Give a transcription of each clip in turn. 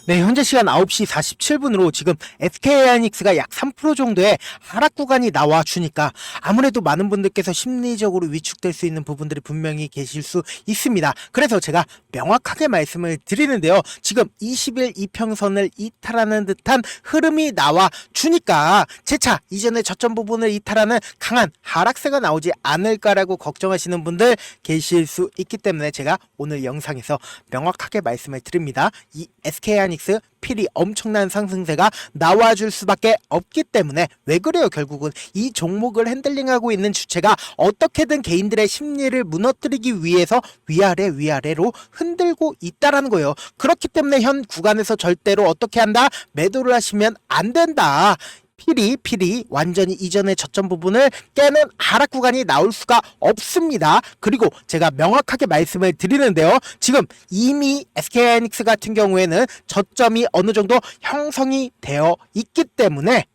네, 현재 시간 9시 47분으로 지금 SK하이닉스가 약 3% 정도의 하락 구간이 나와주니까 아무래도 많은 분들께서 심리적으로 위축될 수 있는 부분들이 분명히 계실 수 있습니다. 그래서 제가 명확하게 말씀을 드리는데요. 지금 20일 이평선을 이탈하는 듯한 흐름이 나와주니까 재차 이전의 저점 부분을 이탈하는 강한 하락세가 나오지 않을까라고 걱정하시는 분들 계실 수 있기 때문에 제가 오늘 영상에서 명확하게 말씀을 드립니다. 이 SK하이닉스 필히 엄청난 상승세가 나와줄 수밖에 없기 때문에 왜 그래요? 결국은 이 종목을 핸들링하고 있는 주체가 어떻게든 개인들의 심리를 무너뜨리기 위해서 위아래로 흔들고 있다라는 거예요. 그렇기 때문에 현 구간에서 절대로 어떻게 한다? 매도를 하시면 안 된다. 필히 완전히 이전의 저점 부분을 깨는 하락 구간이 나올 수가 없습니다. 그리고 제가 명확하게 말씀을 드리는데요. 지금 이미 SK하이닉스 같은 경우에는 저점이 어느 정도 형성이 되어 있기 때문에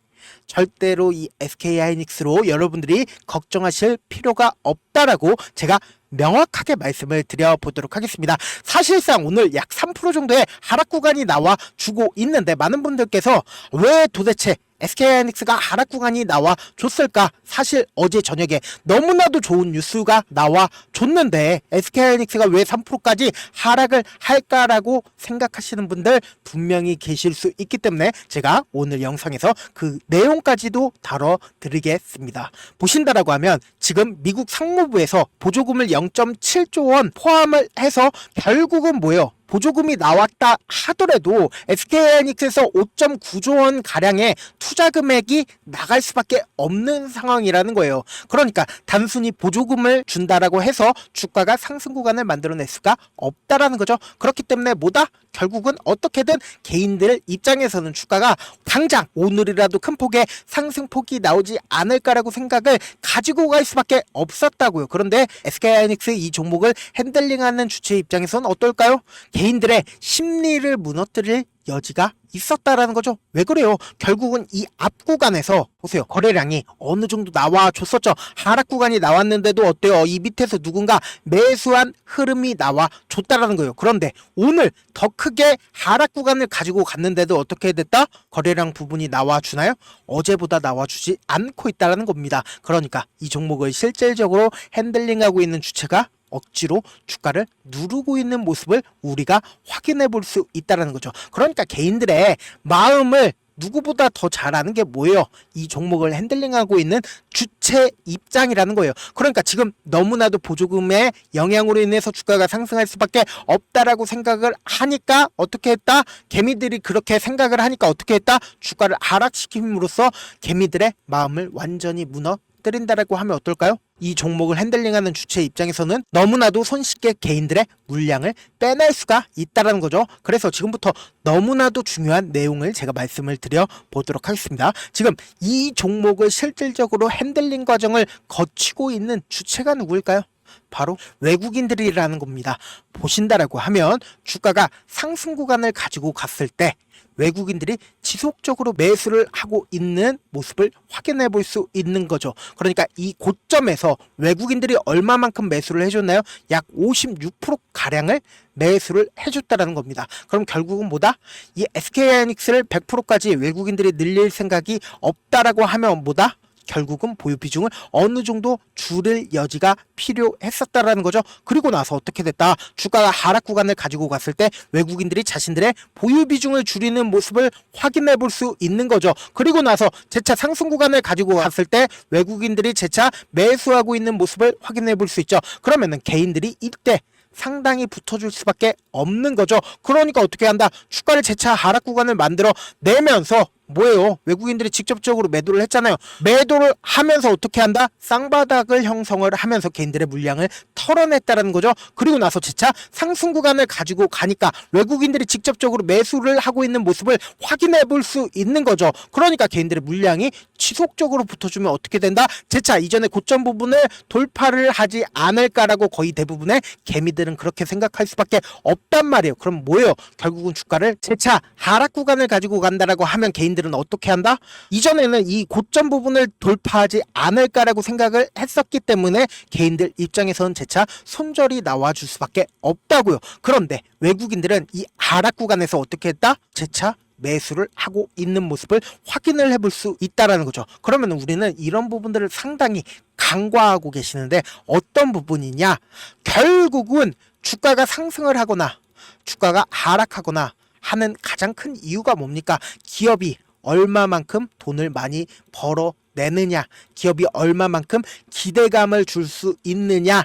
절대로 이 SK하이닉스로 여러분들이 걱정하실 필요가 없다라고 제가 명확하게 말씀을 드려보도록 하겠습니다. 사실상 오늘 약 3% 정도의 하락 구간이 나와주고 있는데 많은 분들께서 왜 도대체 SK하이닉스가 하락 구간이 나와줬을까? 사실 어제 저녁에 너무나도 좋은 뉴스가 나와줬는데 SK하이닉스가 왜 3%까지 하락을 할까라고 생각하시는 분들 분명히 계실 수 있기 때문에 제가 오늘 영상에서 그 내용까지도 다뤄드리겠습니다. 보신다라고 하면 지금 미국 상무부에서 보조금을 0.7조 원 포함을 해서 결국은 뭐예요? 보조금이 나왔다 하더라도 SK하이닉스에서 5.9조 원 가량의 투자 금액이 나갈 수밖에 없는 상황이라는 거예요. 그러니까 단순히 보조금을 준다라고 해서 주가가 상승 구간을 만들어낼 수가 없다라는 거죠. 그렇기 때문에 뭐다? 결국은 어떻게든 개인들 입장에서는 주가가 당장 오늘이라도 큰 폭의 상승폭이 나오지 않을까라고 생각을 가지고 갈 수밖에 없었다고요. 그런데 SK하이닉스 이 종목을 핸들링하는 주체 입장에서는 어떨까요? 개인들의 심리를 무너뜨릴 여지가 있었다라는 거죠. 왜 그래요? 결국은 이 앞 구간에서 보세요. 거래량이 어느 정도 나와줬었죠. 하락 구간이 나왔는데도 어때요? 이 밑에서 누군가 매수한 흐름이 나와줬다라는 거예요. 그런데 오늘 더 크게 하락 구간을 가지고 갔는데도 어떻게 됐다? 거래량 부분이 나와주나요? 어제보다 나와주지 않고 있다는 겁니다. 그러니까 이 종목을 실질적으로 핸들링하고 있는 주체가 억지로 주가를 누르고 있는 모습을 우리가 확인해 볼 수 있다는 거죠. 그러니까 개인들의 마음을 누구보다 더 잘 아는 게 뭐예요? 이 종목을 핸들링하고 있는 주체 입장이라는 거예요. 그러니까 지금 너무나도 보조금의 영향으로 인해서 주가가 상승할 수밖에 없다라고 생각을 하니까 어떻게 했다? 개미들이 그렇게 생각을 하니까 어떻게 했다? 주가를 하락시킴으로써 개미들의 마음을 완전히 무너뜨린다라고 하면 어떨까요? 이 종목을 핸들링하는 주체 입장에서는 너무나도 손쉽게 개인들의 물량을 빼낼 수가 있다는 거죠. 그래서 지금부터 너무나도 중요한 내용을 제가 말씀을 드려보도록 하겠습니다. 지금 이 종목을 실질적으로 핸들링 과정을 거치고 있는 주체가 누구일까요? 바로 외국인들이라는 겁니다. 보신다라고 하면 주가가 상승 구간을 가지고 갔을 때 외국인들이 지속적으로 매수를 하고 있는 모습을 확인해 볼 수 있는 거죠. 그러니까 이 고점에서 외국인들이 얼마만큼 매수를 해줬나요? 약 56% 가량을 매수를 해줬다라는 겁니다. 그럼 결국은 뭐다? 이 SK하이닉스를 100%까지 외국인들이 늘릴 생각이 없다라고 하면 뭐다? 결국은 보유 비중을 어느 정도 줄일 여지가 필요했었다라는 거죠. 그리고 나서 어떻게 됐다? 주가가 하락 구간을 가지고 갔을 때 외국인들이 자신들의 보유 비중을 줄이는 모습을 확인해 볼 수 있는 거죠. 그리고 나서 재차 상승 구간을 가지고 갔을 때 외국인들이 재차 매수하고 있는 모습을 확인해 볼 수 있죠. 그러면은 개인들이 이때 상당히 붙어줄 수밖에 없는 거죠. 그러니까 어떻게 한다? 주가를 재차 하락 구간을 만들어 내면서 뭐예요? 외국인들이 직접적으로 매도를 했잖아요. 매도를 하면서 어떻게 한다? 쌍바닥을 형성을 하면서 개인들의 물량을 털어냈다는 거죠. 그리고 나서 재차 상승 구간을 가지고 가니까 외국인들이 직접적으로 매수를 하고 있는 모습을 확인해 볼 수 있는 거죠. 그러니까 개인들의 물량이 지속적으로 붙어주면 어떻게 된다? 재차 이전의 고점 부분을 돌파를 하지 않을까라고 거의 대부분의 개미들은 그렇게 생각할 수밖에 없단 말이에요. 그럼 뭐예요? 결국은 주가를 재차 하락 구간을 가지고 간다라고 하면 개인들 개인들은 어떻게 한다? 이전에는 이 고점 부분을 돌파하지 않을까라고 생각을 했었기 때문에 개인들 입장에서는 재차 손절이 나와줄 수밖에 없다고요. 그런데 외국인들은 이 하락 구간에서 어떻게 했다? 재차 매수를 하고 있는 모습을 확인을 해볼 수 있다라는 거죠. 그러면 우리는 이런 부분들을 상당히 간과하고 계시는데 어떤 부분이냐? 결국은 주가가 상승을 하거나 주가가 하락하거나 하는 가장 큰 이유가 뭡니까? 기업이 얼마만큼 돈을 많이 벌어내느냐, 기업이 얼마만큼 기대감을 줄 수 있느냐에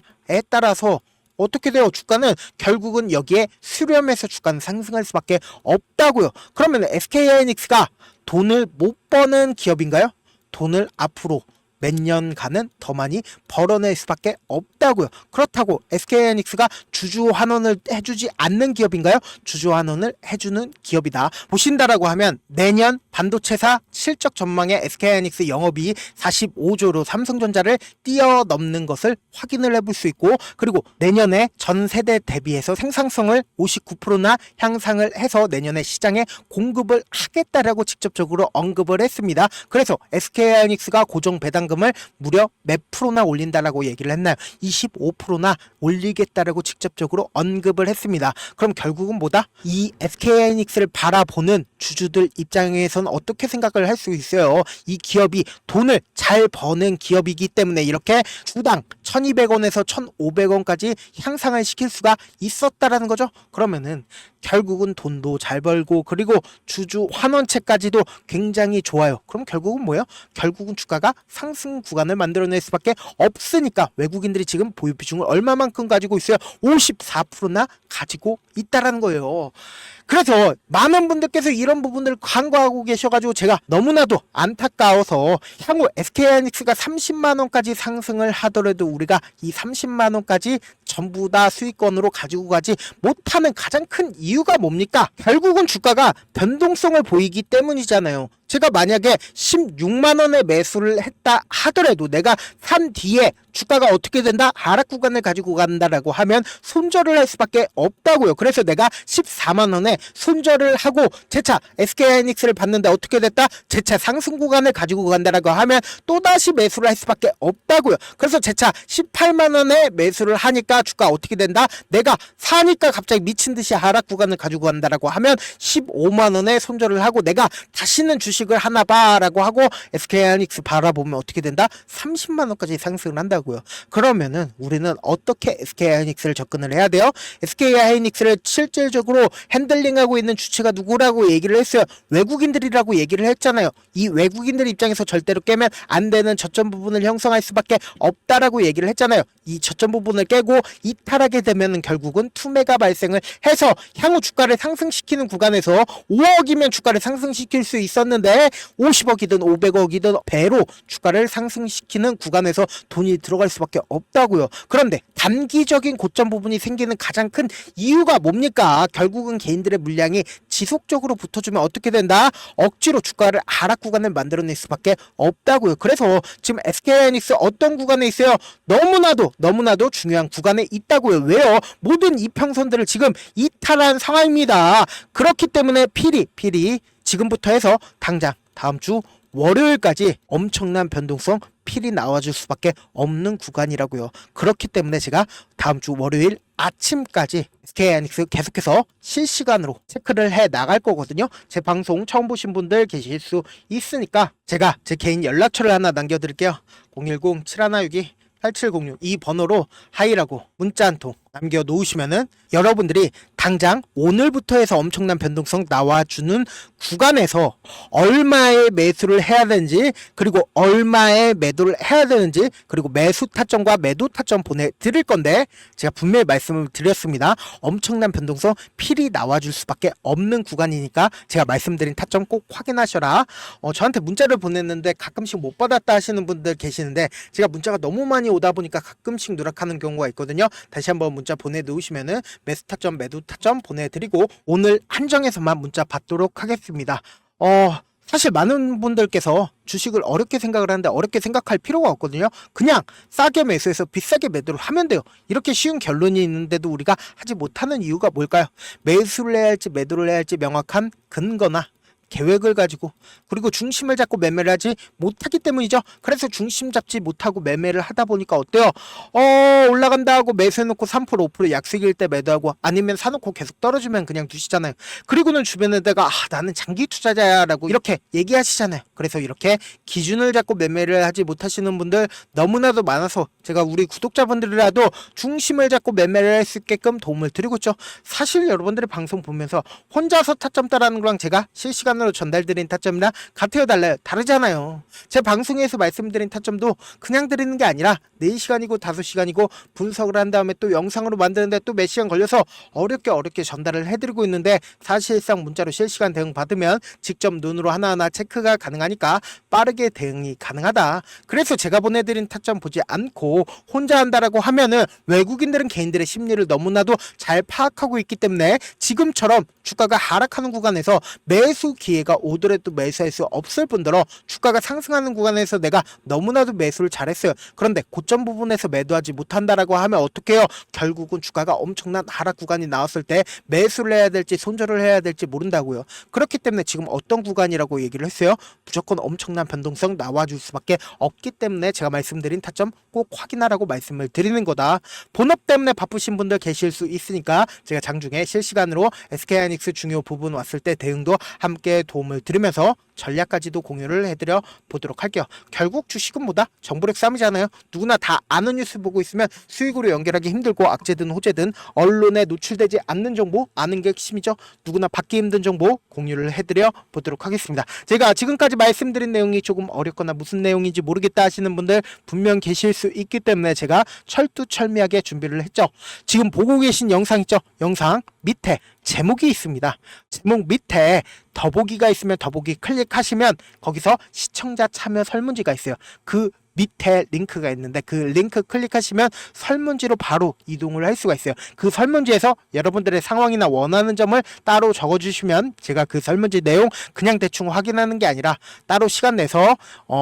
따라서 어떻게 돼요? 주가는 결국은 여기에 수렴해서 주가는 상승할 수밖에 없다고요. 그러면 SK하이닉스가 돈을 못 버는 기업인가요? 돈을 앞으로 몇 년간은 더 많이 벌어낼 수밖에 없다고요. 그렇다고 SK하이닉스가 주주 환원을 해주지 않는 기업인가요? 주주 환원을 해주는 기업이다 보신다라고 하면 내년 반도체사 실적 전망에 SK하이닉스 영업이익이 45조로 삼성전자를 뛰어넘는 것을 확인을 해볼 수 있고, 그리고 내년에 전 세대 대비해서 생산성을 59%나 향상을 해서 내년에 시장에 공급을 하겠다라고 직접적으로 언급을 했습니다. 그래서 SK하이닉스가 고정 배당금을 무려 몇 프로나 올린다라고 얘기를 했나요? 25%나 올리겠다라고 직접적으로 언급을 했습니다. 그럼 결국은 뭐다? 이 SK하이닉스를 바라보는 주주들 입장에서는 어떻게 생각을 할 수 있어요? 이 기업이 돈을 잘 버는 기업이기 때문에 이렇게 주당 1200원에서 1500원까지 향상을 시킬 수가 있었다라는 거죠. 그러면은 결국은 돈도 잘 벌고 그리고 주주 환원체까지도 굉장히 좋아요. 그럼 결국은 뭐예요? 결국은 주가가 상승 구간을 만들어낼 수밖에 없으니까 외국인들이 지금 보유 비중을 얼마만큼 가지고 있어요? 54%나 가지고 있다라는 거예요. 그래서 많은 분들께서 이런 부분들을 간과하고 계셔가지고 제가 너무나도 안타까워서 향후 SK하이닉스가 30만원까지 상승을 하더라도 우리가 이 30만원까지 전부 다 수익권으로 가지고 가지 못하는 가장 큰 이유가 뭡니까? 결국은 주가가 변동성을 보이기 때문이잖아요. 제가 만약에 16만원에 매수를 했다 하더라도 내가 산 뒤에 주가가 어떻게 된다? 하락 구간을 가지고 간다라고 하면 손절을 할 수밖에 없다고요. 그래서 내가 14만원에 손절을 하고 재차 SK하이닉스를 봤는데 어떻게 됐다? 재차 상승 구간을 가지고 간다라고 하면 또다시 매수를 할 수밖에 없다고요. 그래서 재차 18만원에 매수를 하니까 주가 어떻게 된다? 내가 사니까 갑자기 미친듯이 하락 구간을 가지고 간다라고 하면 15만원에 손절을 하고 내가 다시는 주식을 하나 봐라고 하고 SK하이닉스 바라보면 어떻게 된다? 30만원까지 상승을 한다고요. 그러면은 우리는 어떻게 SK하이닉스를 접근을 해야 돼요? SK하이닉스를 실질적으로 핸들링하고 있는 주체가 누구라고 얘기를 했어요? 외국인들이라고 얘기를 했잖아요. 이 외국인들 입장에서 절대로 깨면 안 되는 저점 부분을 형성할 수밖에 없다라고 얘기를 했잖아요. 이 저점 부분을 깨고 이탈하게 되면은 결국은 투매가 발생을 해서 향후 주가를 상승시키는 구간에서 5억이면 주가를 상승시킬 수 있었는데 50억이든 500억이든 배로 주가를 상승시키는 구간에서 돈이 들어갈 수밖에 없다고요. 그런데 단기적인 고점 부분이 생기는 가장 큰 이유가 뭡니까? 결국은 개인들의 물량이 지속적으로 붙어주면 어떻게 된다? 억지로 주가를 하락 구간을 만들어낼 수밖에 없다고요. 그래서 지금 SK하이닉스 어떤 구간에 있어요? 너무나도 중요한 구간에 있다고요. 왜요? 모든 이평선들을 지금 이탈한 상황입니다. 그렇기 때문에 필히 지금부터 해서 당장 다음 주 월요일까지 엄청난 변동성 필히 나와줄 수밖에 없는 구간이라고요. 그렇기 때문에 제가 다음 주 월요일 아침까지 SK하이닉스 계속해서 실시간으로 체크를 해 나갈 거거든요. 제 방송 처음 보신 분들 계실 수 있으니까 제가 제 개인 연락처를 하나 남겨드릴게요. 010-7162-8706 이 번호로 하이라고 문자 한 통 남겨놓으시면은 여러분들이 당장 오늘부터 해서 엄청난 변동성 나와주는 구간에서 얼마의 매수를 해야 되는지 그리고 얼마의 매도를 해야 되는지 그리고 매수 타점과 매도 타점 보내드릴 건데 제가 분명히 말씀을 드렸습니다. 엄청난 변동성 필히 나와줄 수밖에 없는 구간이니까 제가 말씀드린 타점 꼭 확인하셔라. 저한테 문자를 보냈는데 가끔씩 못 받았다 하시는 분들 계시는데 제가 문자가 너무 많이 오다 보니까 가끔씩 누락하는 경우가 있거든요. 다시 한번 문자 보내놓으시면은 매수 타점 매도 타점 보내드리고 오늘 한정해서만 문자 받도록 하겠습니다. 사실 많은 분들께서 주식을 어렵게 생각을 하는데 어렵게 생각할 필요가 없거든요. 그냥 싸게 매수해서 비싸게 매도를 하면 돼요. 이렇게 쉬운 결론이 있는데도 우리가 하지 못하는 이유가 뭘까요? 매수를 해야 할지 매도를 해야 할지 명확한 근거나 계획을 가지고, 그리고 중심을 잡고 매매를 하지 못하기 때문이죠. 그래서 중심 잡지 못하고 매매를 하다 보니까 어때요? 올라간다 하고 매수해놓고 3% 5% 약속일 때 매도하고, 아니면 사놓고 계속 떨어지면 그냥 두시잖아요. 그리고는 주변에다가 나는 장기 투자자야 라고 이렇게 얘기하시잖아요. 그래서 이렇게 기준을 잡고 매매를 하지 못하시는 분들 너무나도 많아서 제가 우리 구독자분들이라도 중심을 잡고 매매를 할 수 있게끔 도움을 드리고 있죠. 사실 여러분들의 방송 보면서 혼자서 타점 따라하는 거랑 제가 실시간으로 전달드린 타점이랑 같아요, 달라요? 다르잖아요. 제 방송에서 말씀드린 타점도 그냥 드리는 게 아니라 4시간이고 5시간이고 분석을 한 다음에 또 영상으로 만드는데 또 몇 시간 걸려서 어렵게 전달을 해드리고 있는데, 사실상 문자로 실시간 대응 받으면 직접 눈으로 하나하나 체크가 가능하니까 빠르게 대응이 가능하다. 그래서 제가 보내드린 타점 보지 않고 혼자 한다라고 하면은 외국인들은 개인들의 심리를 너무나도 잘 파악하고 있기 때문에 지금처럼 주가가 하락하는 구간에서 매수 기회가 오더라도 매수할 수 없을 뿐더러 주가가 상승하는 구간에서 내가 너무나도 매수를 잘했어요. 그런데 고점 부분에서 매도하지 못한다라고 하면 어떡해요? 결국은 주가가 엄청난 하락 구간이 나왔을 때 매수를 해야 될지 손절을 해야 될지 모른다고요. 그렇기 때문에 지금 어떤 구간이라고 얘기를 했어요? 무조건 엄청난 변동성 나와줄 수밖에 없기 때문에 제가 말씀드린 타점 꼭 확인하라고 말씀을 드리는 거다. 본업 때문에 바쁘신 분들 계실 수 있으니까 제가 장중에 실시간으로 SK하이닉스 중요 부분 왔을 때 대응도 함께 도움을 드리면서 전략까지도 공유를 해드려 보도록 할게요. 결국 주식은 뭐다? 정보력 싸움이잖아요. 누구나 다 아는 뉴스 보고 있으면 수익으로 연결하기 힘들고, 악재든 호재든 언론에 노출되지 않는 정보 아는 게 핵심이죠. 누구나 받기 힘든 정보 공유를 해드려 보도록 하겠습니다. 제가 지금까지 말씀드린 내용이 조금 어렵거나 무슨 내용인지 모르겠다 하시는 분들 분명 계실 수 있기 때문에 제가 철두철미하게 준비를 했죠. 지금 보고 계신 영상 있죠? 영상 밑에 제목이 있습니다. 제목 밑에 더보기가 있으면 더보기 클릭하시면 거기서 시청자 참여 설문지가 있어요. 그 밑에 링크가 있는데 그 링크 클릭하시면 설문지로 바로 이동을 할 수가 있어요. 그 설문지에서 여러분들의 상황이나 원하는 점을 따로 적어주시면 제가 그 설문지 내용 그냥 대충 확인하는 게 아니라 따로 시간 내서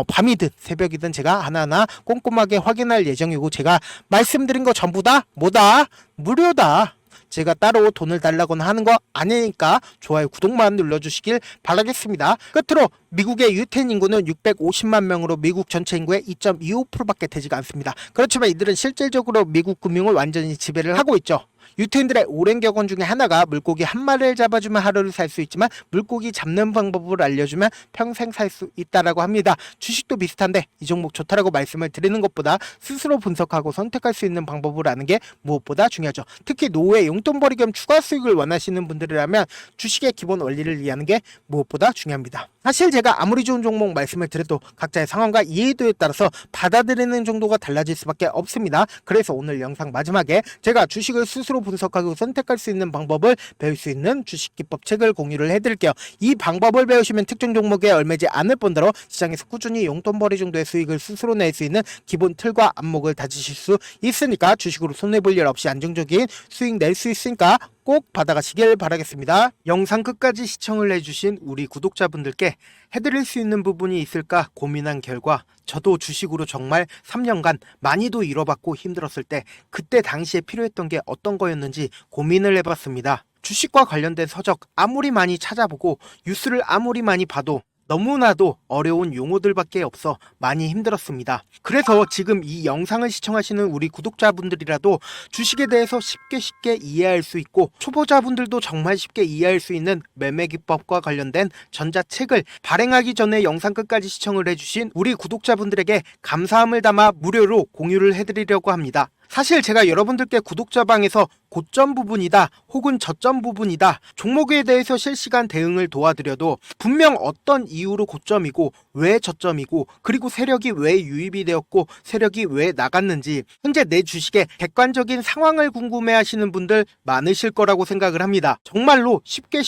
밤이든 새벽이든 제가 하나하나 꼼꼼하게 확인할 예정이고, 제가 말씀드린 거 전부 다 뭐다? 무료다. 제가 따로 돈을 달라고는 하는 거 아니니까 좋아요, 구독만 눌러주시길 바라겠습니다. 끝으로 미국의 유태인 인구는 650만 명으로 미국 전체 인구의 2.25%밖에 되지가 않습니다. 그렇지만 이들은 실질적으로 미국 금융을 완전히 지배를 하고 있죠. 유태인들의 오랜 격언 중에 하나가 물고기 한 마리를 잡아주면 하루를 살 수 있지만 물고기 잡는 방법을 알려주면 평생 살 수 있다라고 합니다. 주식도 비슷한데 이 종목 좋다라고 말씀을 드리는 것보다 스스로 분석하고 선택할 수 있는 방법을 아는 게 무엇보다 중요하죠. 특히 노후에 용돈벌이 겸 추가 수익을 원하시는 분들이라면 주식의 기본 원리를 이해하는 게 무엇보다 중요합니다. 사실 제가 아무리 좋은 종목 말씀을 드려도 각자의 상황과 이해도에 따라서 받아들이는 정도가 달라질 수밖에 없습니다. 그래서 오늘 영상 마지막에 제가 주식을 스스로 분석하고 선택할 수 있는 방법을 배울 수 있는 주식기법 책을 공유를 해드릴게요. 이 방법을 배우시면 특정 종목에 얽매지 않을 뿐더러 시장에서 꾸준히 용돈벌이 정도의 수익을 스스로 낼 수 있는 기본 틀과 안목을 다지실 수 있으니까, 주식으로 손해볼 일 없이 안정적인 수익 낼 수 있으니까 꼭 받아가시길 바라겠습니다. 영상 끝까지 시청을 해주신 우리 구독자분들께 해드릴 수 있는 부분이 있을까 고민한 결과, 저도 주식으로 정말 3년간 많이도 잃어봤고 힘들었을 때 그때 당시에 필요했던 게 어떤 거였는지 고민을 해봤습니다. 주식과 관련된 서적 아무리 많이 찾아보고 뉴스를 아무리 많이 봐도 너무나도 어려운 용어들밖에 없어 많이 힘들었습니다. 그래서 지금 이 영상을 시청하시는 우리 구독자분들이라도 주식에 대해서 쉽게 이해할 수 있고, 초보자분들도 정말 쉽게 이해할 수 있는 매매기법과 관련된 전자책을 발행하기 전에 영상 끝까지 시청을 해주신 우리 구독자분들에게 감사함을 담아 무료로 공유를 해드리려고 합니다. 사실 제가 여러분들께 구독자방에서 고점 부분이다 혹은 저점 부분이다 종목에 대해서 실시간 대응을 도와드려도 분명 어떤 이유로 고점이고 왜 저점이고, 그리고 세력이 왜 유입이 되었고 세력이 왜 나갔는지 현재 내 주식의 객관적인 상황을 궁금해 하시는 분들 많으실 거라고 생각을 합니다. 정말로 쉽게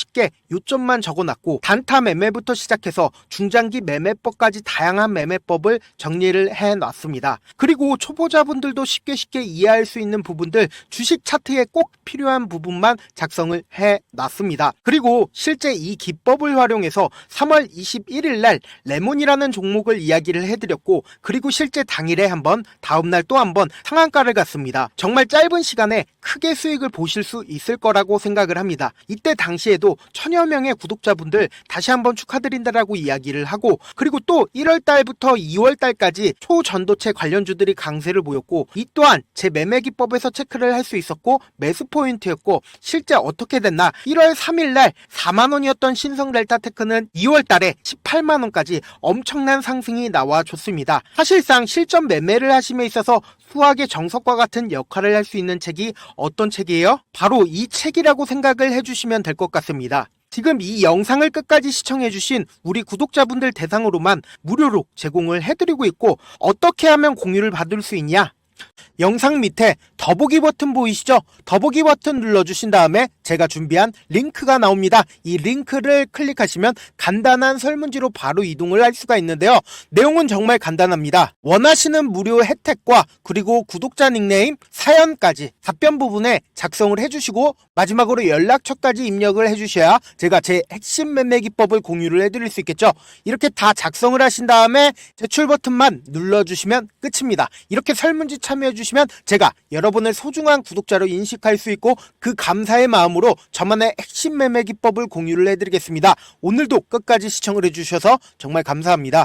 요점만 적어놨고 단타 매매부터 시작해서 중장기 매매법까지 다양한 매매법을 정리를 해놨습니다. 그리고 초보자분들도 쉽게 이해할 수 있는 부분들, 주식 차트에 꼭 필요한 부분만 작성을 해놨습니다. 그리고 실제 이 기법을 활용해서 3월 21일 날 레몬이라는 종목을 이야기를 해드렸고, 그리고 실제 당일에 한번, 다음날 또 한번 상한가를 갔습니다. 정말 짧은 시간에 크게 수익을 보실 수 있을 거라고 생각을 합니다. 이때 당시에도 1000여 명의 구독자분들 다시 한번 축하드린다라고 이야기를 하고, 그리고 또 1월달부터 2월달까지 초전도체 관련주들이 강세를 보였고, 이 또한 제 매매 기법에서 체크를 할 수 있었고 매수 포인트였고, 실제 어떻게 됐나, 1월 3일날 4만원이었던 신성델타테크는 2월달에 18만원까지 엄청난 상승이 나와줬습니다. 사실상 실전 매매를 하심에 있어서 수학의 정석과 같은 역할을 할 수 있는 책이 어떤 책이에요? 바로 이 책이라고 생각을 해주시면 될 것 같습니다. 지금 이 영상을 끝까지 시청해주신 우리 구독자분들 대상으로만 무료로 제공을 해드리고 있고, 어떻게 하면 공유를 받을 수 있냐? 영상 밑에 더보기 버튼 보이시죠? 더보기 버튼 눌러주신 다음에 제가 준비한 링크가 나옵니다. 이 링크를 클릭하시면 간단한 설문지로 바로 이동을 할 수가 있는데요. 내용은 정말 간단합니다. 원하시는 무료 혜택과 그리고 구독자 닉네임, 사연까지 답변 부분에 작성을 해주시고, 마지막으로 연락처까지 입력을 해주셔야 제가 제 핵심 매매 기법을 공유를 해드릴 수 있겠죠. 이렇게 다 작성을 하신 다음에 제출 버튼만 눌러주시면 끝입니다. 이렇게 설문지 참여해주시면 제가 여러분을 소중한 구독자로 인식할 수 있고, 그 감사의 마음으로 저만의 핵심 매매 기법을 공유를 해드리겠습니다. 오늘도 끝까지 시청을 해주셔서 정말 감사합니다.